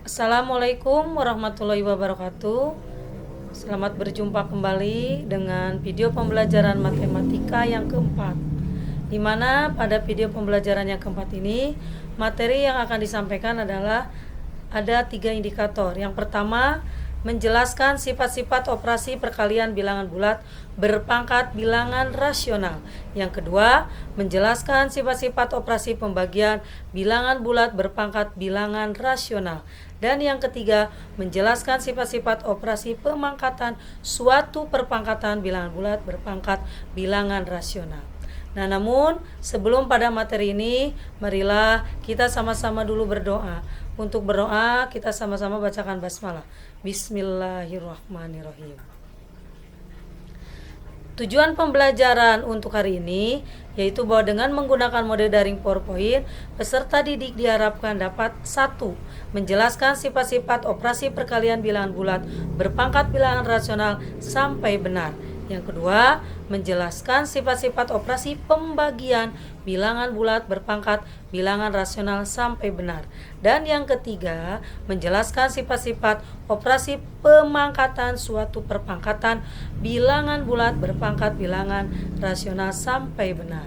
Assalamualaikum warahmatullahi wabarakatuh. Selamat berjumpa kembali dengan video pembelajaran matematika yang keempat, di mana pada video pembelajaran yang keempat ini materi yang akan disampaikan adalah ada 3 indikator. Yang pertama, menjelaskan sifat-sifat operasi perkalian bilangan bulat berpangkat bilangan rasional. Yang kedua, menjelaskan sifat-sifat operasi pembagian bilangan bulat berpangkat bilangan rasional. Dan yang ketiga, menjelaskan sifat-sifat operasi pemangkatan suatu perpangkatan bilangan bulat berpangkat bilangan rasional. Nah, namun sebelum pada materi ini, marilah kita sama-sama dulu berdoa. Untuk berdoa, kita sama-sama bacakan basmalah. Bismillahirrahmanirrahim. Tujuan pembelajaran untuk hari ini yaitu bahwa dengan menggunakan mode daring PowerPoint, peserta didik diharapkan dapat 1. Menjelaskan sifat-sifat operasi perkalian bilangan bulat berpangkat bilangan rasional sampai benar. Yang kedua, menjelaskan sifat-sifat operasi pembagian bilangan bulat berpangkat bilangan rasional sampai benar. Dan yang ketiga, menjelaskan sifat-sifat operasi pemangkatan suatu perpangkatan bilangan bulat berpangkat bilangan rasional sampai benar.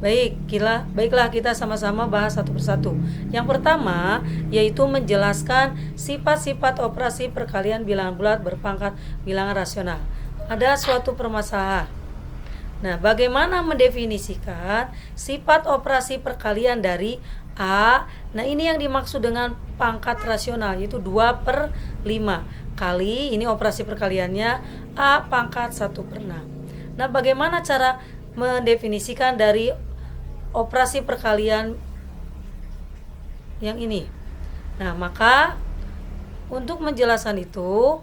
Baiklah kita sama-sama bahas satu persatu. Yang pertama yaitu menjelaskan sifat-sifat operasi perkalian bilangan bulat berpangkat bilangan rasional. Ada suatu permasalahan. Nah, bagaimana mendefinisikan sifat operasi perkalian dari A? Nah, ini yang dimaksud dengan pangkat rasional, yaitu 2/5 kali, ini operasi perkaliannya A pangkat 1/6. Nah, bagaimana cara mendefinisikan dari operasi perkalian yang ini? Nah, maka untuk menjelaskan itu,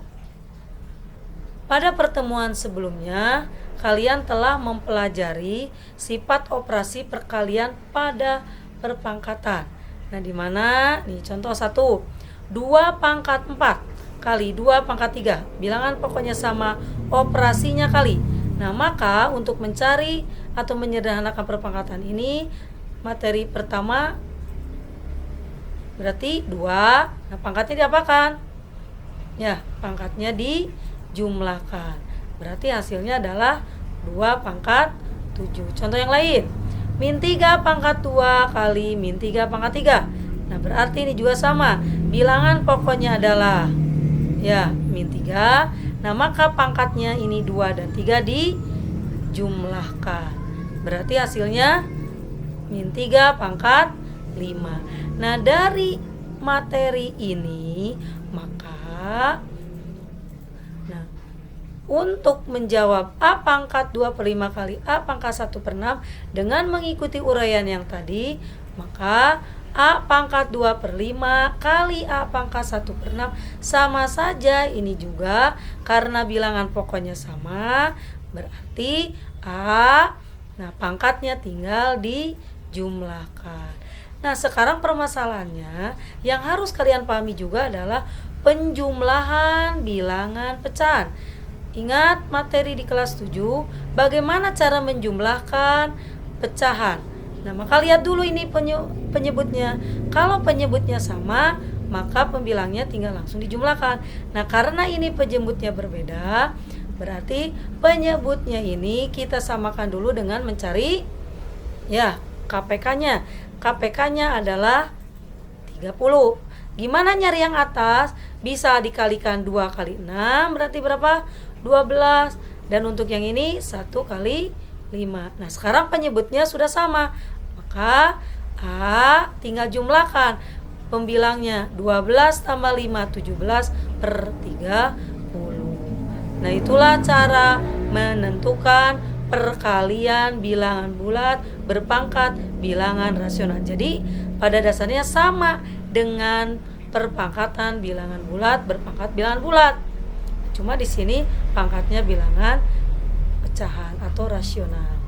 pada pertemuan sebelumnya kalian telah mempelajari sifat operasi perkalian pada perpangkatan. Nah, di mana? Nih contoh 1. 2 pangkat 4 kali 2 pangkat 3. Bilangan pokoknya sama, operasinya kali. Nah, maka untuk mencari atau menyederhanakan perpangkatan ini, materi pertama berarti 2. Nah, pangkatnya diapakan? Ya, pangkatnya dijumlahkan. Berarti hasilnya adalah 2 pangkat 7. Contoh yang lain, min 3 pangkat 2 kali min 3 pangkat 3. Nah, berarti ini juga sama. Bilangan pokoknya adalah min 3. Nah, maka pangkatnya ini 2 dan 3 dijumlahkan. Berarti hasilnya min 3 pangkat 5. Nah, dari materi ini maka untuk menjawab A pangkat 2/5 kali A pangkat 1/6 dengan mengikuti uraian yang tadi, maka A pangkat 2/5 kali A pangkat 1/6 sama saja ini juga karena bilangan pokoknya sama, berarti A, nah pangkatnya tinggal dijumlahkan. Nah, sekarang permasalahannya yang harus kalian pahami juga adalah penjumlahan bilangan pecahan. Ingat materi di kelas 7, bagaimana cara menjumlahkan pecahan. Nah, maka lihat dulu ini penyebutnya. Kalau penyebutnya sama, maka pembilangnya tinggal langsung dijumlahkan. Nah, karena ini penyebutnya berbeda, berarti penyebutnya ini kita samakan dulu dengan mencari KPK-nya. KPK-nya adalah 30. Gimana nyari yang atas? Bisa dikalikan 2 kali 6, berarti berapa? 12. Dan untuk yang ini 1 kali 5. Nah, sekarang penyebutnya sudah sama, maka A tinggal jumlahkan pembilangnya. 12 tambah 5, 17/30. Nah, itulah cara menentukan perkalian bilangan bulat berpangkat bilangan rasional. Jadi pada dasarnya sama dengan perpangkatan bilangan bulat berpangkat bilangan bulat. Cuma di sini pangkatnya bilangan pecahan atau rasional.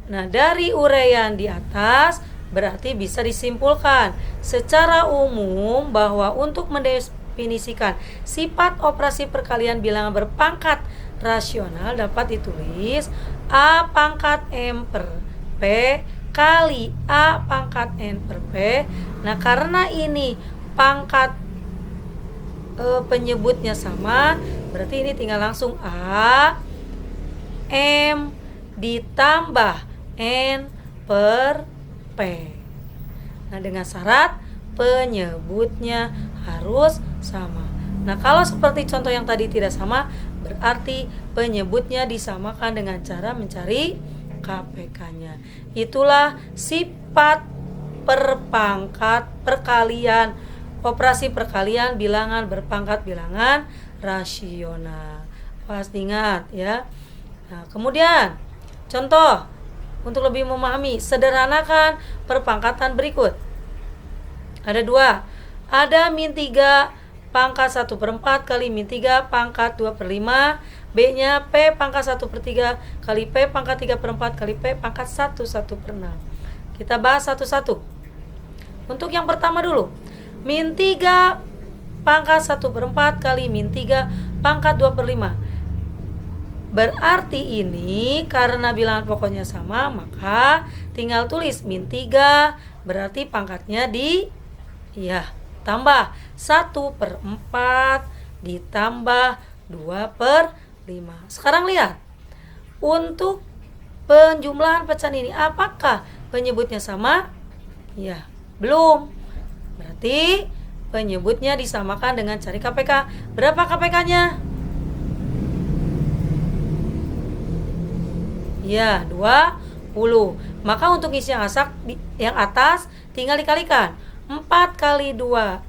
Nah, dari uraian di atas berarti bisa disimpulkan secara umum bahwa untuk mendefinisikan sifat operasi perkalian bilangan berpangkat rasional dapat ditulis A pangkat M per P kali A pangkat N per P. Nah, karena ini pangkat penyebutnya sama, berarti ini tinggal langsung A M ditambah N per P. Nah, dengan syarat penyebutnya harus sama. Nah, kalau seperti contoh yang tadi tidak sama, berarti penyebutnya disamakan dengan cara mencari KPK-nya. Itulah sifat perkalian, operasi perkalian bilangan berpangkat bilangan rasional. Pasti ingat ya. Nah, kemudian contoh untuk lebih memahami, sederhanakan perpangkatan berikut. Ada 2. Ada min 3 pangkat 1/4 kali min 3 pangkat 2/5. B-nya P pangkat 1/3 kali P pangkat 3/4 kali P pangkat 1/6. Kita bahas satu-satu. Untuk yang pertama dulu, min 3 pangkat 1/4 kali min 3 pangkat 2/5. Berarti ini karena bilangan pokoknya sama, maka tinggal tulis min 3 berarti pangkatnya tambah 1/4 ditambah 2/5. Sekarang lihat, untuk penjumlahan pecahan ini apakah penyebutnya sama? Ya, belum. Berarti penyebutnya disamakan dengan cari KPK. Berapa KPK-nya? Ya, 20. Maka untuk isi yang atas tinggal dikalikan. 4 kali 2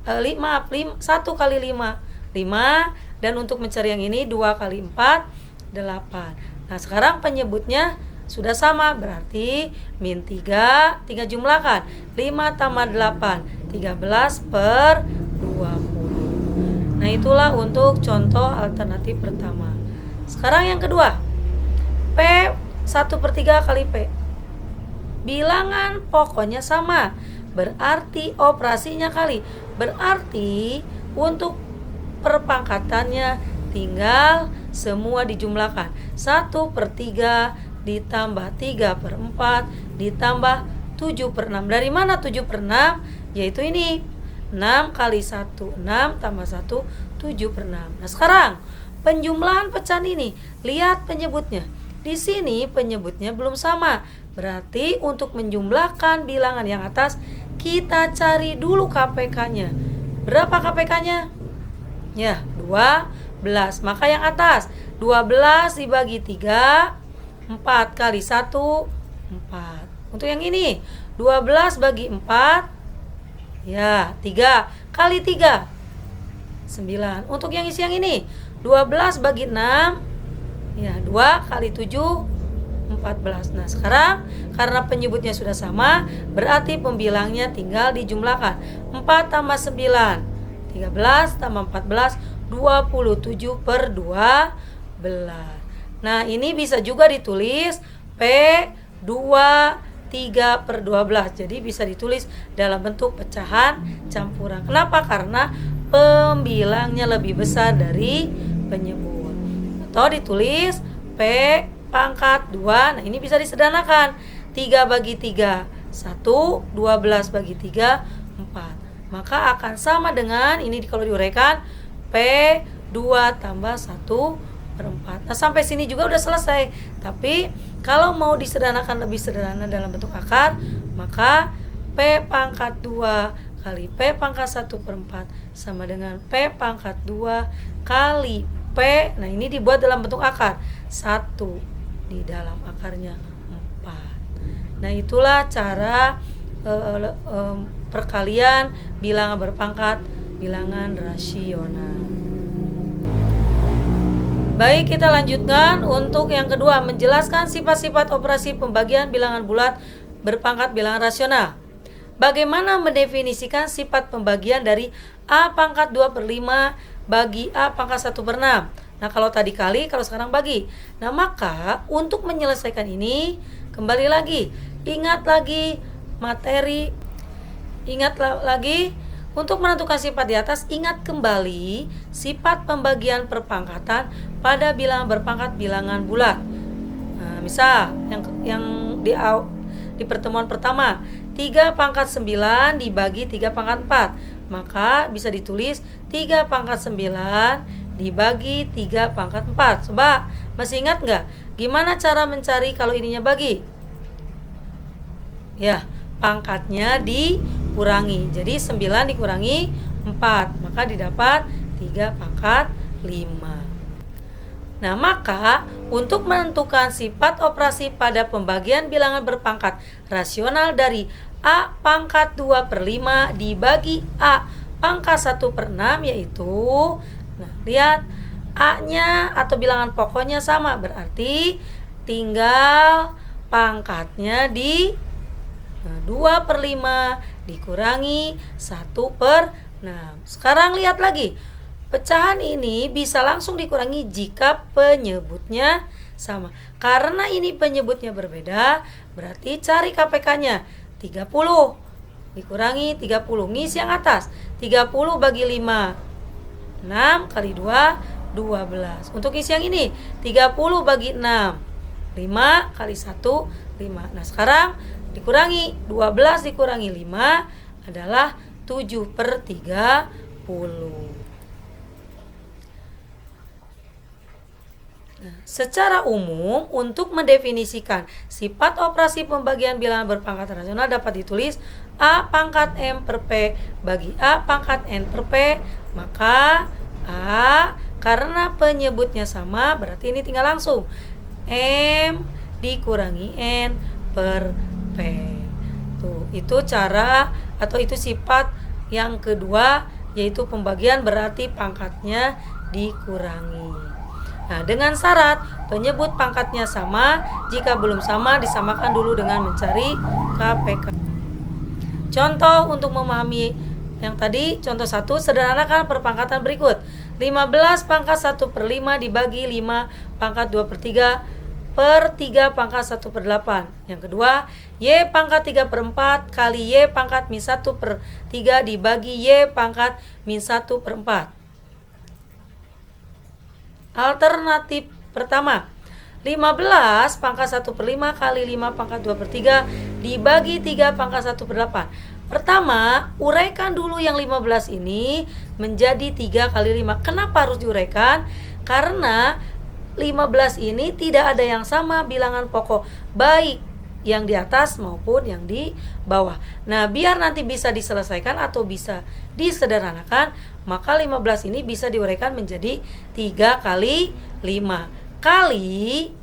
1 kali 5 5. Dan untuk mencari yang ini 2 kali 4 8. Nah, sekarang penyebutnya sudah sama, berarti min 3 tinggal jumlahkan 5 tambah 8 13/20. Nah, itulah untuk contoh alternatif pertama. Sekarang yang kedua, P 1/3 kali P. Bilangan pokoknya sama, berarti operasinya kali. Berarti untuk perpangkatannya tinggal semua dijumlahkan. 1/3 ditambah 3/4 ditambah 7/6. Dari mana 7/6? Yaitu ini, 6 kali 1 6 tambah 1 7/6. Nah, sekarang penjumlahan pecahan ini, lihat penyebutnya. Di sini penyebutnya belum sama. Berarti untuk menjumlahkan bilangan yang atas, kita cari dulu KPK-nya. Berapa KPK-nya? Ya, 12. Maka yang atas 12 dibagi 3, 4 kali 1 4. Untuk yang ini 12 bagi 4, ya 3 kali 3 9. Untuk yang isi yang ini 12 bagi 6, ya 2 kali 7 14. Nah, sekarang karena penyebutnya sudah sama, berarti pembilangnya tinggal dijumlahkan. 4 tambah 9 13 tambah 14 27/12. Nah, ini bisa juga ditulis P 23/12. Jadi bisa ditulis dalam bentuk pecahan campuran. Kenapa? Karena pembilangnya lebih besar dari penyebut. Atau ditulis P pangkat 2. Nah, ini bisa disederhanakan. 3 bagi 3 1, 12 bagi 3 4. Maka akan sama dengan ini kalau diuraikan P 2 tambah 1/4. Nah, sampai sini juga udah selesai. Tapi kalau mau disederhanakan lebih sederhana dalam bentuk akar, maka P pangkat 2 kali P pangkat 1/4 sama dengan P pangkat 2 kali P. Nah, ini dibuat dalam bentuk akar. 1 di dalam akarnya 4. Nah, itulah cara perkalian bilangan berpangkat bilangan rasional. Baik, kita lanjutkan untuk yang kedua, menjelaskan sifat-sifat operasi pembagian bilangan bulat berpangkat bilangan rasional. Bagaimana mendefinisikan sifat pembagian dari A pangkat 2/5 bagi A pangkat 1/6? Nah, kalau tadi kali, kalau sekarang bagi. Nah, maka untuk menyelesaikan ini, kembali lagi, ingat lagi materi, ingat lagi untuk menentukan sifat di atas, ingat kembali sifat pembagian perpangkatan pada bilangan berpangkat bilangan bulat. Nah, misal yang di pertemuan pertama. 3 pangkat 9 dibagi 3 pangkat 4. Maka bisa ditulis 3 pangkat 9 dibagi 3 pangkat 4. Coba, masih ingat nggak? Gimana cara mencari kalau ininya bagi? Ya, pangkatnya dikurangi. Jadi 9 dikurangi 4, maka didapat 3 pangkat 5. Nah, maka untuk menentukan sifat operasi pada pembagian bilangan berpangkat rasional dari A pangkat 2/5 dibagi A pangkat 1/6 yaitu, nah lihat, A-nya atau bilangan pokoknya sama, berarti tinggal pangkatnya di 2/5 dikurangi 1/6. Sekarang lihat lagi. Pecahan ini bisa langsung dikurangi jika penyebutnya sama. Karena ini penyebutnya berbeda, berarti cari KPK-nya. 30 dikurangi 30, ngisi yang atas. 30 bagi 5, 6 kali 2, 12. Untuk isi yang ini, 30 bagi 6, 5 kali 1, 5. Nah, sekarang dikurangi, 12 dikurangi 5 adalah 7/30. Secara umum, untuk mendefinisikan sifat operasi pembagian bilangan berpangkat rasional dapat ditulis A pangkat M per P bagi A pangkat N per P. Maka A, karena penyebutnya sama, berarti ini tinggal langsung M dikurangi N per P. Tuh, itu cara atau itu sifat yang kedua, yaitu pembagian berarti pangkatnya dikurangi. Nah, dengan syarat penyebut pangkatnya sama. Jika belum sama, disamakan dulu dengan mencari KPK. Contoh untuk memahami yang tadi, contoh 1, sederhanakan perpangkatan berikut. 15 pangkat 1/5 dibagi 5 pangkat 2/3 per 3 pangkat 1/8. Yang kedua, Y pangkat 3/4 kali Y pangkat min 1/3 dibagi Y pangkat min 1/4. Alternatif pertama, 15 pangkat 1/5 kali 5 pangkat 2/3 dibagi 3 pangkat 1/8. Pertama, uraikan dulu yang 15 ini menjadi 3 kali 5. Kenapa harus diuraikan? Karena 15 ini tidak ada yang sama bilangan pokok, baik yang di atas maupun yang di bawah. Nah, biar nanti bisa diselesaikan atau bisa disederhanakan, maka 15 ini bisa diuraikan menjadi 3 kali 5 kali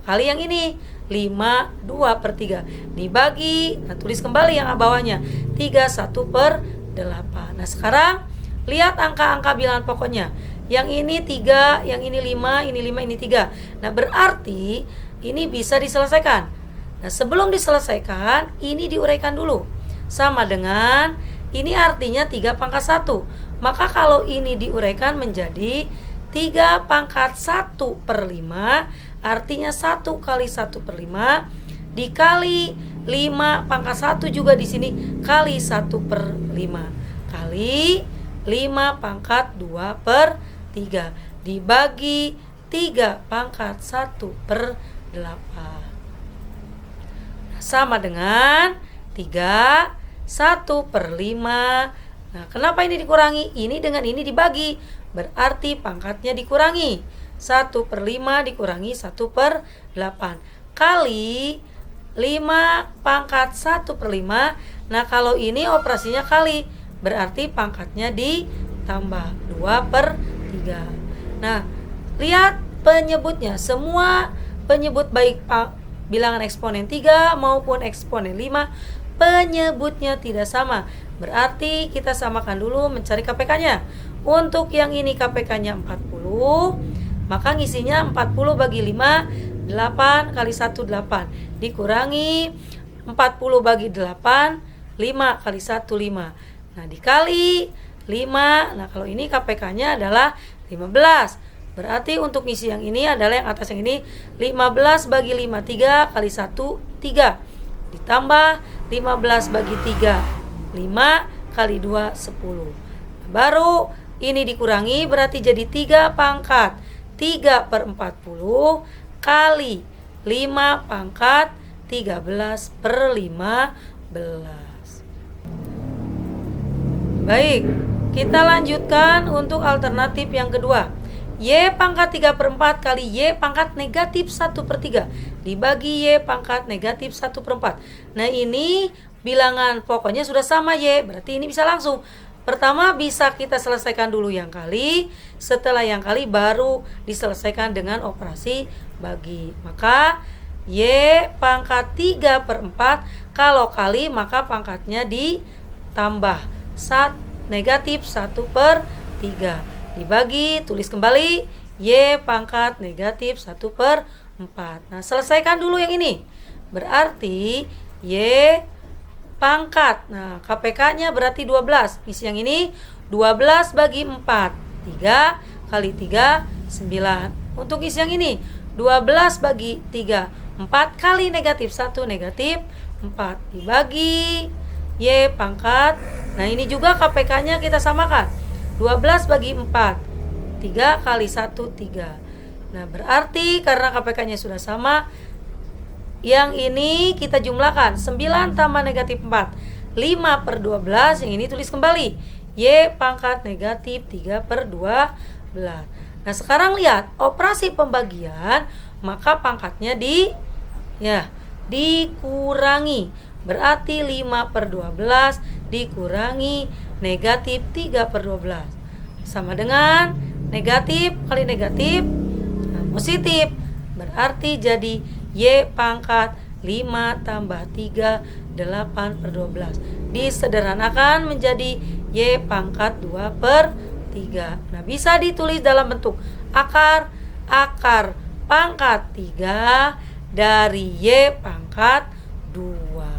yang ini 5 2/3 dibagi, nah tulis kembali yang bawahnya 3 1/8. Nah, sekarang lihat angka-angka bilangan pokoknya. Yang ini 3, yang ini 5, ini 5, ini 3. Nah, berarti ini bisa diselesaikan. Nah, sebelum diselesaikan, ini diuraikan dulu. Sama dengan, ini artinya 3 pangkat 1. Maka kalau ini diuraikan menjadi 3 pangkat 1/5, artinya 1 kali 1/5 dikali 5 pangkat 1 juga di sini kali 1/5 kali 5 pangkat 2/3 dibagi 3 pangkat 1/8. Sama dengan 3 1/5. Nah, kenapa ini dikurangi? Ini dengan ini dibagi, berarti pangkatnya dikurangi. 1/5 dikurangi 1/8 kali 5 pangkat 1/5. Nah, kalau ini operasinya kali, berarti pangkatnya ditambah 2/3. Nah, lihat penyebutnya. Semua penyebut baik bilangan eksponen 3 maupun eksponen 5 penyebutnya tidak sama. Berarti kita samakan dulu mencari KPK-nya. Untuk yang ini KPK-nya 40, maka ngisinya 40 bagi 5, 8 kali 1 8 dikurangi 40 bagi 8, 5 kali 1 5. Nah, dikali 5. Nah, kalau ini KPK-nya adalah 15. Berarti untuk ngisi yang ini adalah yang atas yang ini 15 bagi 5 3 kali 1 3 ditambah 15 bagi 3 5 kali 2 10. Baru ini dikurangi berarti jadi 3 pangkat 3/40 kali 5 pangkat 13/15. Baik, kita lanjutkan untuk alternatif yang kedua. Y pangkat 3/4 kali Y pangkat negatif 1/3 dibagi Y pangkat negatif 1/4. Nah ini bilangan pokoknya sudah sama Y, berarti ini bisa langsung. Pertama bisa kita selesaikan dulu yang kali, setelah yang kali baru diselesaikan dengan operasi bagi. Maka Y pangkat 3/4 kalau kali maka pangkatnya ditambah negatif 1/3 dibagi, tulis kembali Y pangkat negatif 1/4. Nah selesaikan dulu yang ini, berarti Y pangkat, nah KPK nya berarti 12, isi yang ini 12 bagi 4, 3 kali 3 9. Untuk isi yang ini 12 bagi 3 4 kali negatif 1 negatif 4 dibagi Y pangkat. Nah ini juga KPK nya kita samakan, 12 bagi 4, 3 kali 1 3. Nah berarti karena KPK nya sudah sama, yang ini kita jumlahkan 9 tambah negatif 4 5/12. Yang ini tulis kembali Y pangkat negatif 3/12. Nah sekarang lihat operasi pembagian, maka pangkatnya dikurangi, berarti 5/12 dikurangi negatif 3/12 sama dengan negatif kali negatif, nah, positif, berarti jadi Y pangkat 5 tambah 3 8/12. Disederhanakan menjadi Y pangkat 2/3. Nah bisa ditulis dalam bentuk akar pangkat 3 dari Y pangkat 2.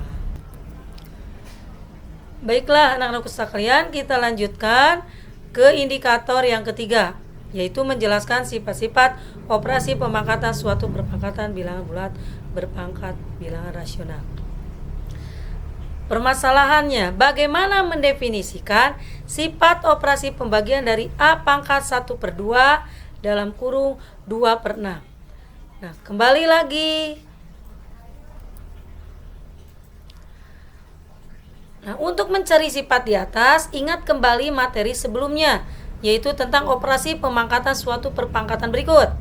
Baiklah anak-anakku sekalian, kita lanjutkan ke indikator yang ketiga, yaitu menjelaskan sifat-sifat operasi pemangkatan suatu perpangkatan bilangan bulat berpangkat bilangan rasional. Permasalahannya, bagaimana mendefinisikan sifat operasi pembagian dari A pangkat 1/2 dalam kurung 2/6. Nah, kembali lagi. Nah, untuk mencari sifat di atas, ingat kembali materi sebelumnya, yaitu tentang operasi pemangkatan suatu perpangkatan berikut.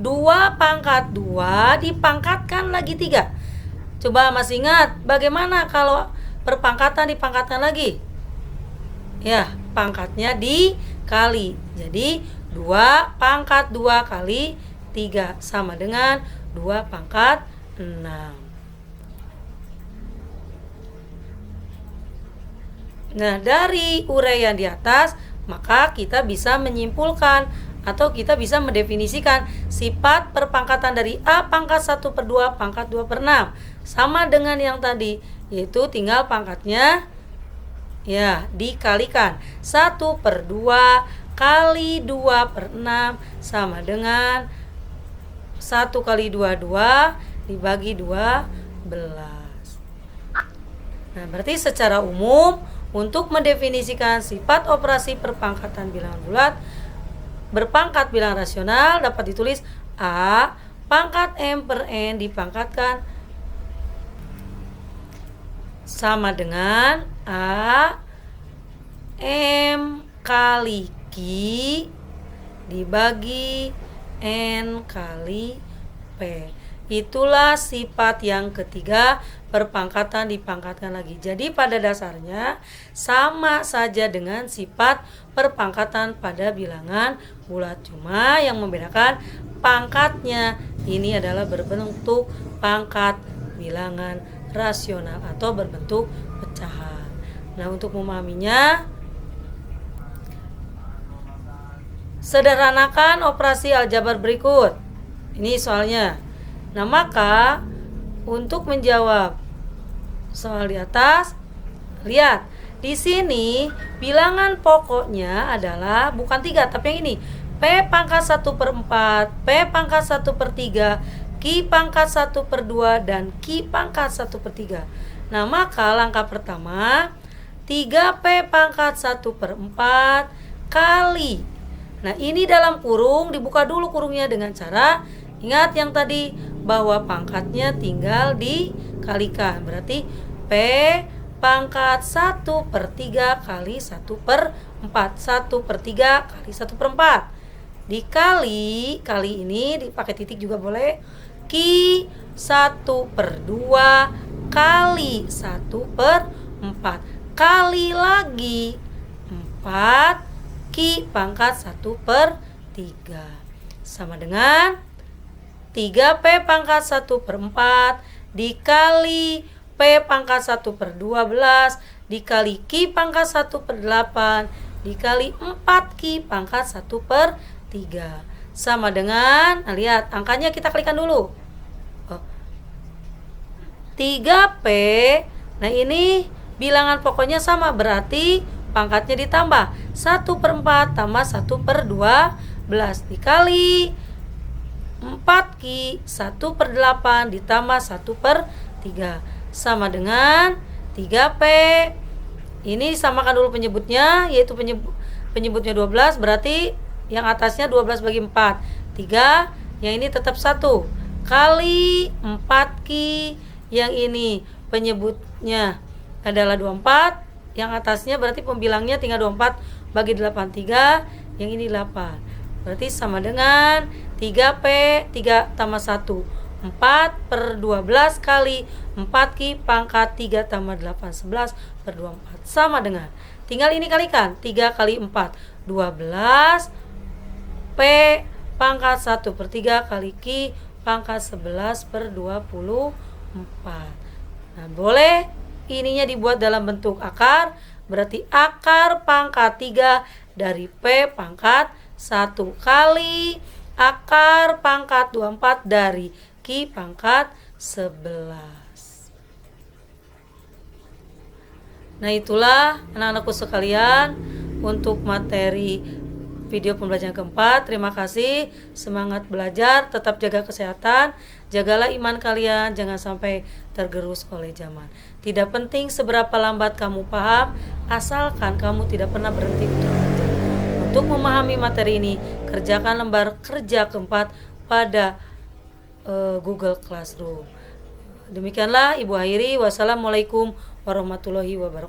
2 pangkat 2 dipangkatkan lagi 3. Coba masih ingat bagaimana kalau perpangkatan dipangkatkan lagi? Ya, pangkatnya dikali. Jadi 2 pangkat 2 kali 3 sama dengan 2 pangkat 6. Nah, dari uraian di atas, maka kita bisa menyimpulkan atau kita bisa mendefinisikan sifat perpangkatan dari A pangkat 1/2 pangkat 2/6 sama dengan yang tadi, yaitu tinggal pangkatnya dikalikan 1/2 kali 2/6 sama dengan 1 kali 2 dibagi 12. Nah, berarti secara umum untuk mendefinisikan sifat operasi perpangkatan bilangan bulat berpangkat bilangan rasional dapat ditulis A pangkat M per N dipangkatkan sama dengan A M kali Q dibagi N kali P. Itulah sifat yang ketiga, perpangkatan dipangkatkan lagi. Jadi pada dasarnya sama saja dengan sifat perpangkatan pada bilangan bulat, cuma yang membedakan pangkatnya ini adalah berbentuk pangkat bilangan rasional atau berbentuk pecahan. Nah, untuk memahaminya, sederhanakan operasi aljabar berikut. Ini soalnya. Nah, maka untuk menjawab soal di atas, lihat di sini bilangan pokoknya adalah bukan 3 tapi yang ini, P pangkat 1/4, P pangkat 1/3, Q pangkat 1/2 dan Q pangkat 1/3. Nah, maka langkah pertama 3P pangkat 1/4 kali. Nah, ini dalam kurung, dibuka dulu kurungnya dengan cara, ingat yang tadi bahwa pangkatnya tinggal dikalikan. Berarti P pangkat 1/3 kali 1/4. 1/3 kali 1/4. Dikali, kali ini dipakai titik juga boleh. Ki 1/2 kali 1/4. Kali lagi 4 Ki pangkat 1/3 sama dengan 3P pangkat 1/4 dikali P pangkat 1/12 dikali Ki pangkat 1/8 dikali 4Ki pangkat 1/3 sama dengan, nah lihat angkanya kita kalikan dulu. 3P, nah ini bilangan pokoknya sama, berarti pangkatnya ditambah 1/4 tambah 1/12 dikali 4Ki 1/8 ditambah 1/3 sama dengan 3P. Ini samakan dulu penyebutnya, yaitu penyebutnya 12, berarti yang atasnya 12 bagi 4 3, yang ini tetap 1 kali 4Ki, yang ini penyebutnya adalah 24, yang atasnya berarti pembilangnya tinggal 24 bagi 8 3, yang ini 8. Berarti sama dengan 3P 3 tambah 1 4/12 kali 4Ki pangkat 3 tambah 8 11/24 sama dengan, tinggal ini kalikan 3 kali 4 12 P pangkat 1/3 kali Ki pangkat 11/24. Nah boleh ininya dibuat dalam bentuk akar, berarti akar pangkat 3 dari P pangkat 1 kali akar pangkat 24 dari Ki pangkat 11. Nah itulah anak-anakku sekalian untuk materi video pembelajaran keempat. Terima kasih, semangat belajar, tetap jaga kesehatan, jagalah iman kalian, jangan sampai tergerus oleh zaman. Tidak penting seberapa lambat kamu paham, asalkan kamu tidak pernah berhenti untuk belajar. Untuk memahami materi ini, kerjakan lembar kerja keempat pada Google Classroom. Demikianlah Ibu akhiri. Wassalamualaikum warahmatullahi wabarakatuh.